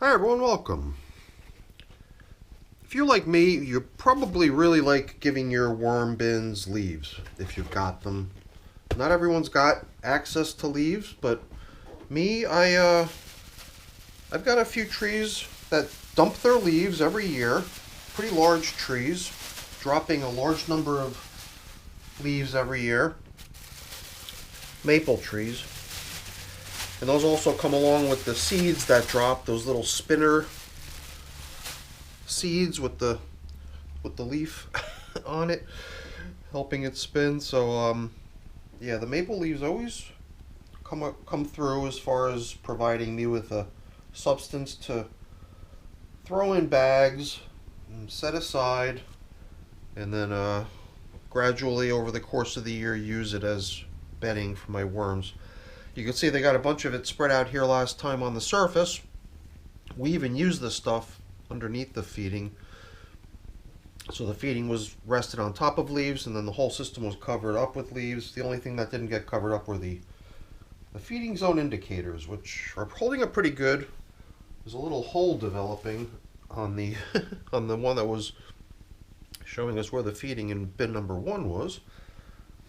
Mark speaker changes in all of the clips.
Speaker 1: Hi everyone, welcome. If you're like me, you probably really like giving your worm bins leaves, if you've got them. Not everyone's got access to leaves, but me, I've got a few trees that dump their leaves every year. Pretty large trees, dropping a large number of leaves every year. Maple trees. And those also come along with the seeds that drop, those little spinner seeds with the leaf on it, helping it spin. So yeah, the maple leaves always come through as far as providing me with a substance to throw in bags and set aside, and then gradually over the course of the year use it as bedding for my worms. You can see they got a bunch of it spread out here last time on the surface. We even used this stuff underneath the feeding. So the feeding was rested on top of leaves, and then the whole system was covered up with leaves. The only thing that didn't get covered up were the feeding zone indicators, which are holding up pretty good. There's a little hole developing on the on the one that was showing us where the feeding in bin number 1 was.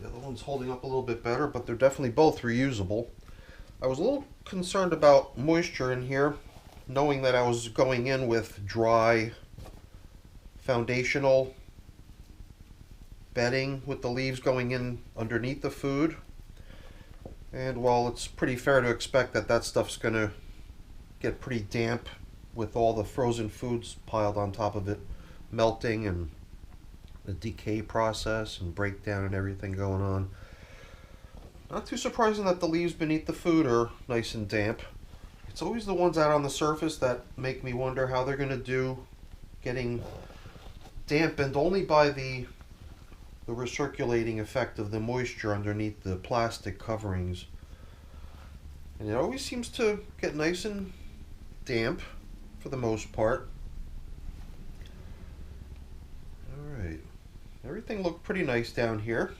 Speaker 1: The other one's holding up a little bit better, but they're definitely both reusable. I was a little concerned about moisture in here, knowing that I was going in with dry foundational bedding with the leaves going in underneath the food. And while it's pretty fair to expect that that stuff's going to get pretty damp with all the frozen foods piled on top of it, melting and the decay process and breakdown and everything going on. Not too surprising that the leaves beneath the food are nice and damp. It's always the ones out on the surface that make me wonder how they're going to do, getting dampened only by the recirculating effect of the moisture underneath the plastic coverings. And it always seems to get nice and damp for the most part. Alright. Everything looked pretty nice down here.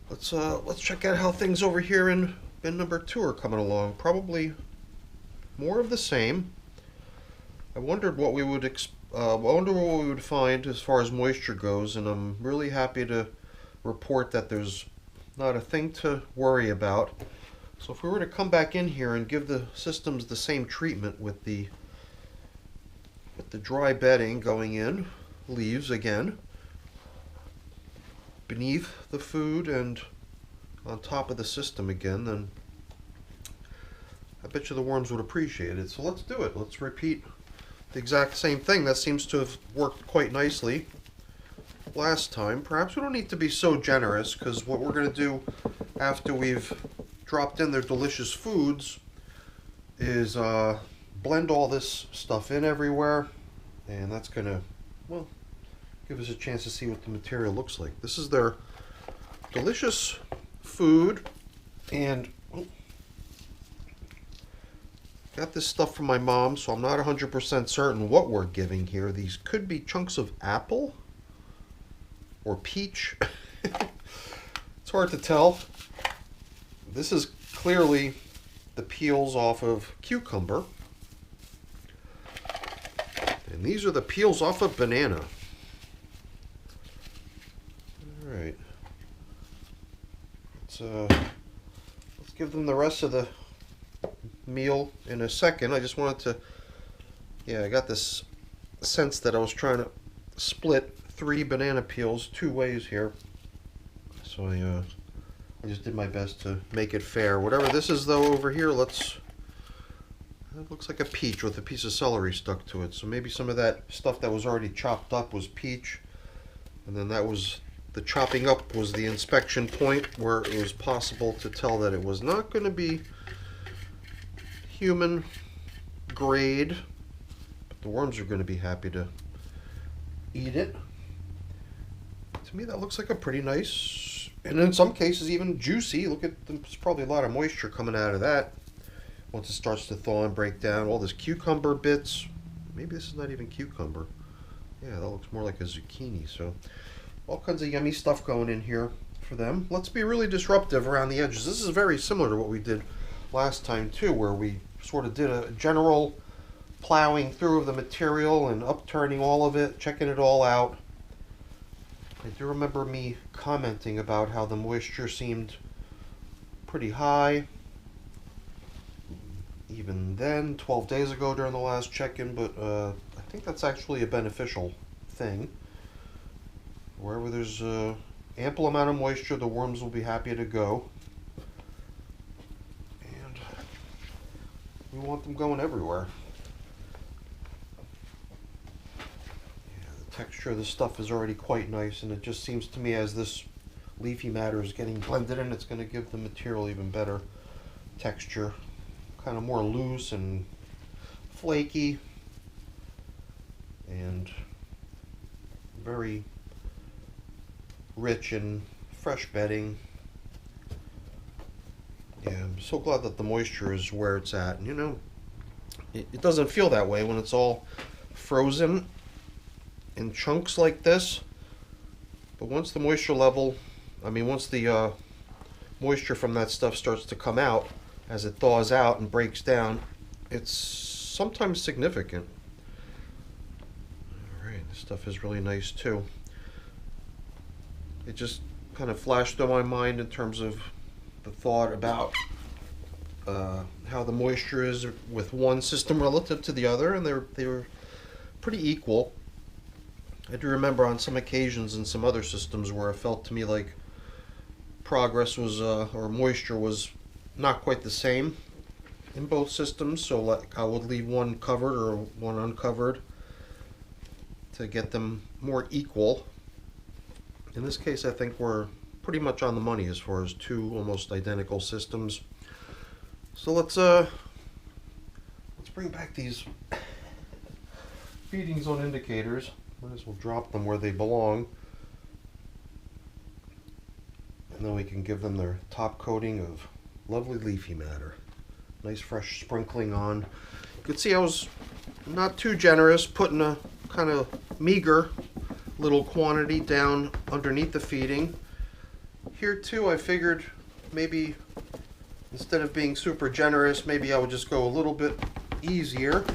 Speaker 1: Let's check out how things over here in bin number 2 are coming along. Probably more of the same. I wondered what we would find as far as moisture goes, and I'm really happy to report that there's not a thing to worry about. So if we were to come back in here and give the systems the same treatment with the dry bedding going in, leaves again, beneath the food and on top of the system again, then I bet you the worms would appreciate it. So let's do it. Let's repeat the exact same thing. That seems to have worked quite nicely last time. Perhaps we don't need to be so generous, because what we're going to do after we've dropped in their delicious foods is blend all this stuff in everywhere, and that's going to, well, give us a chance to see what the material looks like. This is their delicious food, and got this stuff from my mom, so I'm not 100% certain what we're giving here. These could be chunks of apple or peach. It's hard to tell. This is clearly the peels off of cucumber, and these are the peels off of banana. Alright, let's give them the rest of the meal in a second. I just wanted to, yeah, I got this sense that I was trying to split 3 banana peels 2 ways here. So I just did my best to make it fair. Whatever this is though over here, it looks like a peach with a piece of celery stuck to it. So maybe some of that stuff that was already chopped up was peach, and then that was the chopping up was the inspection point where it was possible to tell that it was not going to be human grade, but the worms are going to be happy to eat it. To me that looks like a pretty nice, and in some cases even juicy. Look at, there's probably a lot of moisture coming out of that once it starts to thaw and break down. All this cucumber bits, maybe this is not even cucumber. Yeah, that looks more like a zucchini. So all kinds of yummy stuff going in here for them. Let's be really disruptive around the edges. This is very similar to what we did last time too, where we sort of did a general plowing through of the material and upturning all of it, checking it all out. I do remember me commenting about how the moisture seemed pretty high even then, 12 days ago during the last check-in, but I think that's actually a beneficial thing. Wherever there's ample amount of moisture, the worms will be happy to go. And we want them going everywhere. Yeah, the texture of this stuff is already quite nice, and it just seems to me as this leafy matter is getting blended in, it's going to give the material even better texture. Kind of more loose and flaky and very rich in fresh bedding. Yeah, I'm so glad that the moisture is where it's at. And, you know, it doesn't feel that way when it's all frozen in chunks like this. But once the moisture level, once the moisture from that stuff starts to come out, as it thaws out and breaks down, it's sometimes significant. Alright, this stuff is really nice too. It just kind of flashed on my mind in terms of the thought about how the moisture is with one system relative to the other, and they were pretty equal. I do remember on some occasions in some other systems where it felt to me like progress was, or moisture was not quite the same in both systems, so like I would leave one covered or one uncovered to get them more equal. In this case, I think we're pretty much on the money as far as two almost identical systems. So let's bring back these feeding zone indicators. Might as well drop them where they belong, and then we can give them their top coating of lovely leafy matter. Nice fresh sprinkling on. You can see I was not too generous, putting a kind of meager little quantity down underneath the feeding. Here too, I figured maybe instead of being super generous, maybe I would just go a little bit easier.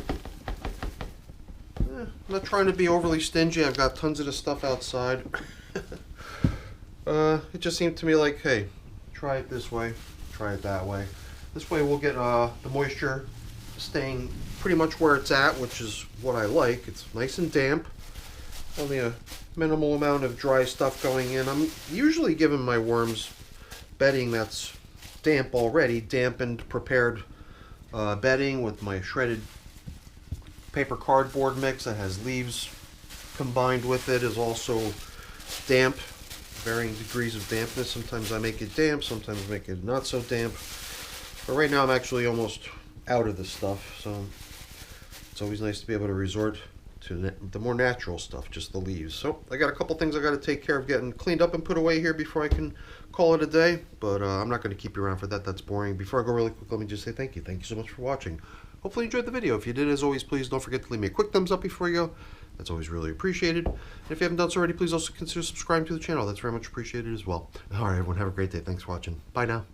Speaker 1: I'm not trying to be overly stingy. I've got tons of this stuff outside. It just seemed to me like, hey, try it this way, try it that way. This way we'll get the moisture staying pretty much where it's at, which is what I like. It's nice and damp. Only a minimal amount of dry stuff going in. I'm usually giving my worms bedding that's damp already, dampened, prepared bedding with my shredded paper cardboard mix that has leaves combined with it, is also damp, varying degrees of dampness. Sometimes I make it damp, sometimes I make it not so damp. But right now I'm actually almost out of this stuff, so it's always nice to be able to resort to the more natural stuff, just the leaves. So I got a couple things I got to take care of getting cleaned up and put away here before I can call it a day, but I'm not going to keep you around for that. That's boring. Before I go really quick, let me just say thank you. Thank you so much for watching. Hopefully you enjoyed the video. If you did, as always, please don't forget to leave me a quick thumbs up before you go. That's always really appreciated. And if you haven't done so already, please also consider subscribing to the channel. That's very much appreciated as well. All right, everyone, have a great day. Thanks for watching. Bye now.